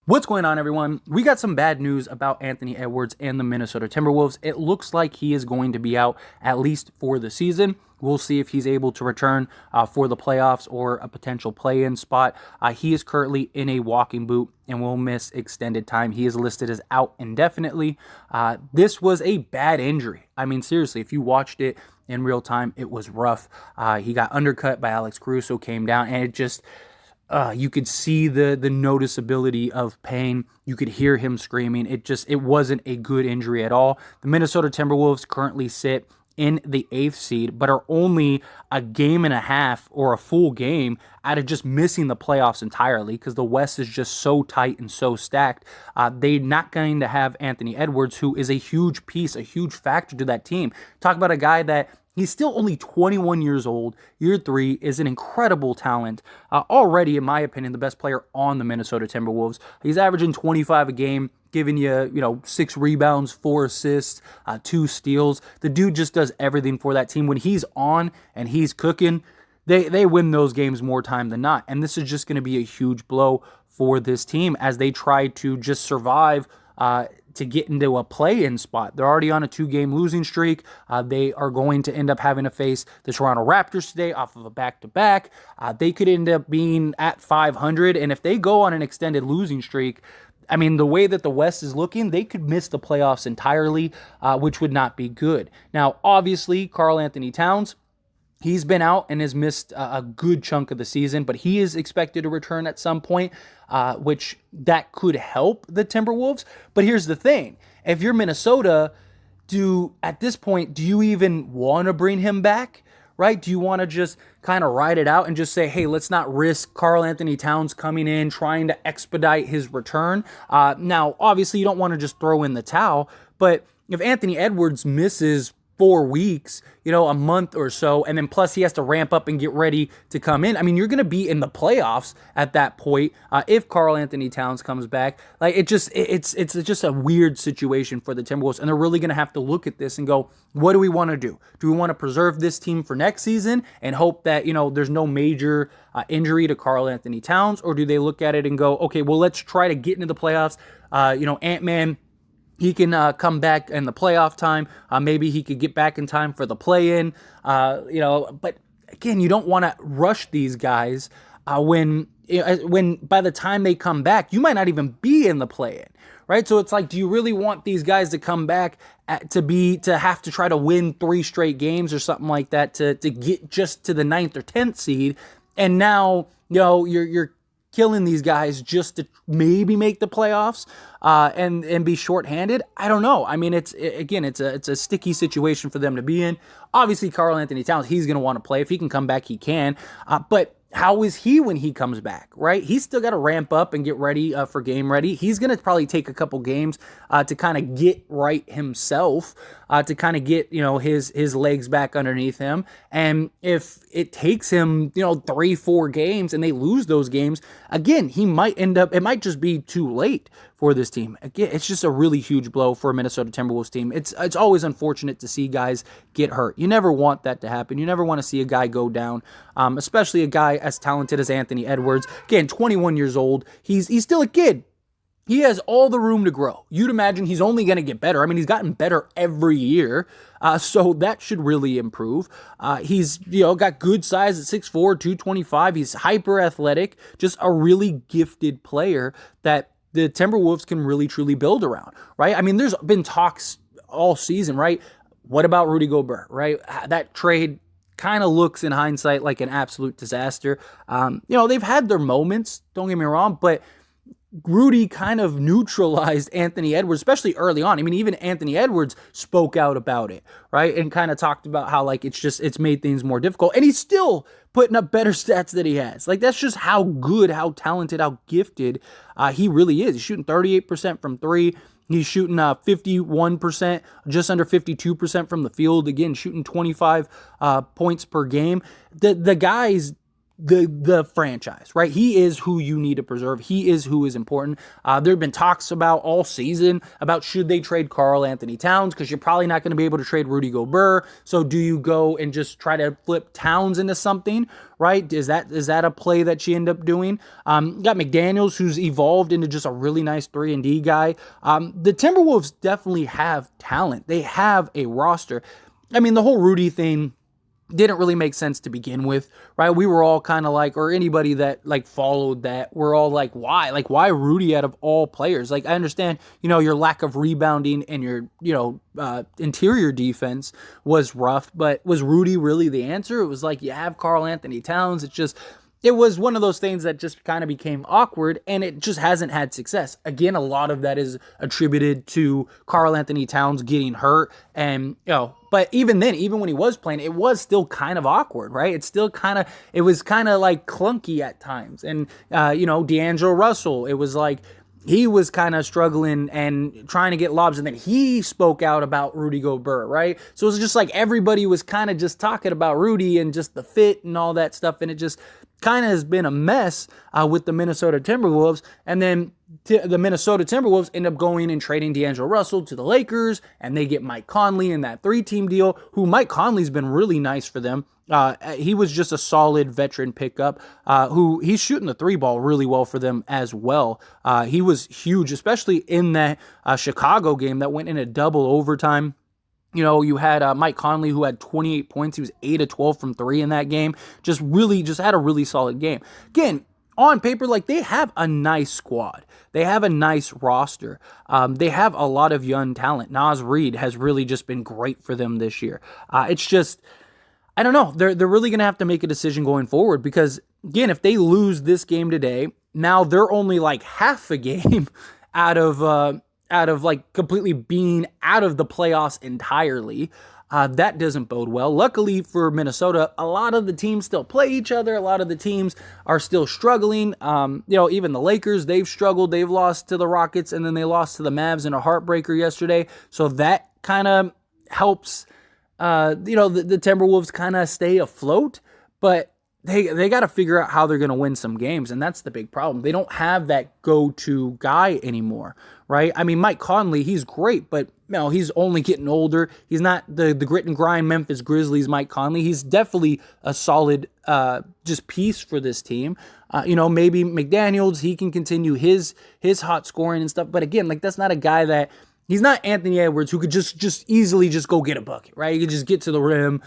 What's going on, everyone? We got some bad news about Anthony Edwards and the Minnesota Timberwolves. It looks like he is going to be out at least for the season. We'll see if he's able to return for the playoffs or a potential play-in spot. He is currently in a walking boot and will miss extended time. He is listed as out indefinitely. This was a bad injury. I mean, seriously, if you watched it in real time, it was rough. He got undercut by Alex Caruso, came down, and it just... you could see the noticeability of pain. You could hear him screaming. It wasn't a good injury at all. The Minnesota Timberwolves currently sit in the 8th seed, but are only a game and a half or a full game out of just missing the playoffs entirely because the West is just so tight and so stacked. They're not going to have Anthony Edwards, who is a huge piece, a huge factor to that team. Talk about a guy that he's still only 21 years old. Year 3 is an incredible talent. Already, in my opinion, the best player on the Minnesota Timberwolves. He's averaging 25 a game, giving you, 6 rebounds, 4 assists, 2 steals. The dude just does everything for that team. When he's on and he's cooking, they win those games more time than not. And this is just going to be a huge blow for this team as they try to just survive to get into a play-in spot. They're already on a 2-game losing streak. They are going to end up having to face the Toronto Raptors today off of a back-to-back. They could end up being at 500, and if they go on an extended losing streak, I mean, the way that the West is looking, they could miss the playoffs entirely, which would not be good. Now, obviously, Karl Anthony Towns, he's been out and has missed a good chunk of the season, but he is expected to return at some point, which that could help the Timberwolves. But here's the thing. If you're Minnesota, at this point, do you even want to bring him back? Right? Do you want to just kind of ride it out and just say, hey, let's not risk Karl Anthony Towns coming in, trying to expedite his return? Now, obviously, you don't want to just throw in the towel, but if Anthony Edwards misses 4 weeks, a month or so, and then plus he has to ramp up and get ready to come in. I mean, you're going to be in the playoffs at that point if Karl Anthony Towns comes back. Like it's just a weird situation for the Timberwolves, and they're really going to have to look at this and go, what do we want to do? Do we want to preserve this team for next season and hope that there's no major injury to Karl Anthony Towns, or do they look at it and go, okay, well, let's try to get into the playoffs. Ant-Man, he can come back in the playoff time. Maybe he could get back in time for the play-in. But again, you don't want to rush these guys when by the time they come back, you might not even be in the play-in, right? So it's like, do you really want these guys to come back to have to try to win 3 straight games or something like that to get just to the 9th or 10th seed? And now, you're killing these guys just to maybe make the playoffs and be shorthanded. I don't know. I mean, it's a sticky situation for them to be in. Obviously, Karl Anthony Towns, he's going to want to play. If he can come back, he can. But how is he when he comes back, right? He's still got to ramp up and get ready for game ready. He's going to probably take a couple games to kind of get right himself, to kind of get, his legs back underneath him. And if it takes him, 3-4 games and they lose those games, again, it might just be too late for this team. Again, it's just a really huge blow for a Minnesota Timberwolves team. It's always unfortunate to see guys get hurt. You never want that to happen. You never want to see a guy go down, especially a guy as talented as Anthony Edwards. Again, 21 years old. He's still a kid. He has all the room to grow. You'd imagine he's only going to get better. I mean, he's gotten better every year, so that should really improve. He's got good size at 6'4", 225. He's hyper athletic, just a really gifted player that the Timberwolves can really truly build around, right? I mean, there's been talks all season, right? What about Rudy Gobert, right? That trade kind of looks in hindsight like an absolute disaster. They've had their moments, don't get me wrong, but Rudy kind of neutralized Anthony Edwards, especially early on. I mean, even Anthony Edwards spoke out about it, right? And kind of talked about how, it's made things more difficult. And he's still putting up better stats that he has. That's just how good, how talented, how gifted he really is. He's shooting 38% from 3. He's shooting 51%, just under 52% from the field. Again, shooting 25 points per game. The guy's the franchise, right? He is who you need to preserve. He is who is important. There have been talks about all season about should they trade Karl Anthony Towns, because you're probably not going to be able to trade Rudy Gobert. So do you go and just try to flip Towns into something, right? Is that a play that you end up doing? Got McDaniels, who's evolved into just a really nice 3-and-D guy. The Timberwolves definitely have talent. They have a roster. I mean, the whole Rudy thing didn't really make sense to begin with, right? We were all kind of like, or anybody that like followed that, we're all like, why? Like, why Rudy out of all players? Like, I understand, your lack of rebounding and your, interior defense was rough, but was Rudy really the answer? It was like, you have Karl Anthony Towns. It was one of those things that just kind of became awkward, and it just hasn't had success. Again, a lot of that is attributed to Karl Anthony Towns getting hurt, and but even then, even when he was playing, it was still kind of awkward, right? It was kind of like clunky at times, and D'Angelo Russell, it was like he was kind of struggling and trying to get lobs, and then he spoke out about Rudy Gobert, right? So it was just like everybody was kind of just talking about Rudy and just the fit and all that stuff, and it just kind of has been a mess with the Minnesota Timberwolves. And then the Minnesota Timberwolves end up going and trading D'Angelo Russell to the Lakers, and they get Mike Conley in that 3-team deal, who Mike Conley's been really nice for them. He was just a solid veteran pickup, who he's shooting the 3-ball really well for them as well. He was huge, especially in that Chicago game that went in a double overtime. You had Mike Conley, who had 28 points. He was 8 of 12 from 3 in that game. Just had a really solid game. Again, on paper, like, they have a nice squad. They have a nice roster. They have a lot of young talent. Naz Reid has really just been great for them this year. It's just, I don't know. They're really going to have to make a decision going forward, because, again, if they lose this game today, now they're only like half a game out of like completely being out of the playoffs entirely. That doesn't bode well. Luckily for Minnesota, a lot of the teams still play each other. A lot of the teams are still struggling. Even the Lakers, they've struggled. They've lost to the Rockets, and then they lost to the Mavs in a heartbreaker yesterday. So that kind of helps, the Timberwolves kind of stay afloat. But they got to figure out how they're going to win some games, and that's the big problem. They don't have that go-to guy anymore, right? I mean, Mike Conley, he's great, but he's only getting older. He's not the grit and grind Memphis Grizzlies Mike Conley. He's definitely a solid just piece for this team. Maybe McDaniels, he can continue his hot scoring and stuff, but again, like, that's not a guy that. He's not Anthony Edwards, who could just easily just go get a bucket, right? He could just get to the rim,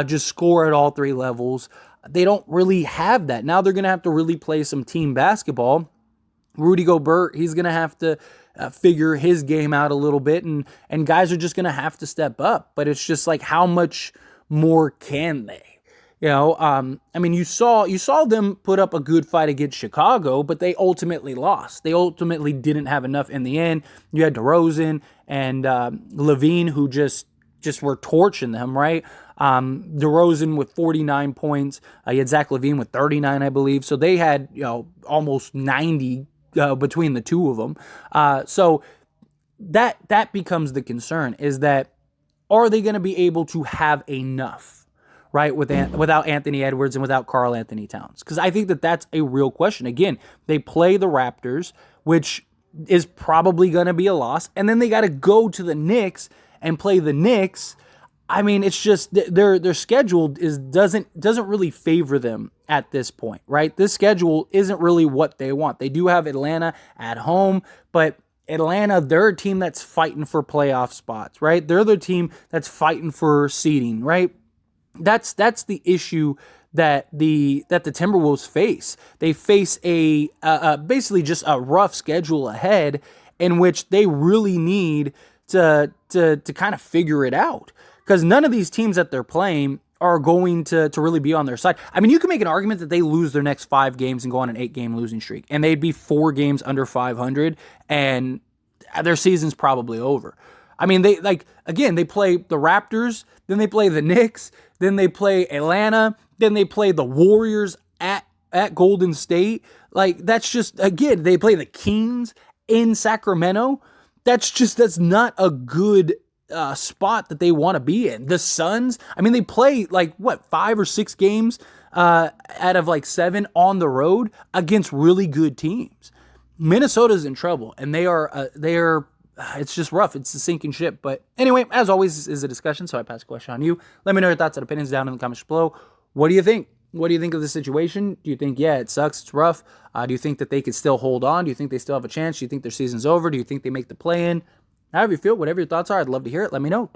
just score at all 3 levels. They don't really have that. Now they're going to have to really play some team basketball. Rudy Gobert, he's going to have to figure his game out a little bit, and guys are just going to have to step up. But it's just like, how much more can they? You saw them put up a good fight against Chicago, but they ultimately lost. They ultimately didn't have enough in the end. You had DeRozan and Levine, who just were torching them, right? DeRozan with 49 points. You had Zach LaVine with 39, I believe. So they had, almost 90 between the two of them. So that becomes the concern, is that, are they going to be able to have enough? Right, without Anthony Edwards and without Karl Anthony Towns? Because I think that's a real question. Again, they play the Raptors, which is probably going to be a loss, and then they got to go to the Knicks and play the Knicks. I mean, it's just their schedule doesn't really favor them at this point, right? This schedule isn't really what they want. They do have Atlanta at home, but Atlanta, they're a team that's fighting for playoff spots, right? They're the team that's fighting for seeding, right? That's the issue that the Timberwolves face. They face a basically just a rough schedule ahead, in which they really need to kind of figure it out, because none of these teams that they're playing are going to really be on their side. I mean, you can make an argument that they lose their next 5 games and go on an 8-game losing streak, and they'd be 4 games under 500, and their season's probably over. I mean, they play the Raptors, then they play the Knicks, then they play Atlanta, then they play the Warriors at Golden State. Like, that's just, again, they play the Kings in Sacramento. That's not a good spot that they want to be in. The Suns, I mean, they play 5 or 6 games out of like 7 on the road against really good teams. Minnesota's in trouble, and they are it's just rough. It's a sinking ship. But anyway, as always, this is a discussion, so I pass the question on you. Let me know your thoughts and opinions down in the comments below. What do you think? What do you think of the situation? Do you think, yeah, it sucks, it's rough? Do you think that they could still hold on? Do you think they still have a chance? Do you think their season's over? Do you think they make the play-in? However you feel, whatever your thoughts are, I'd love to hear it. Let me know down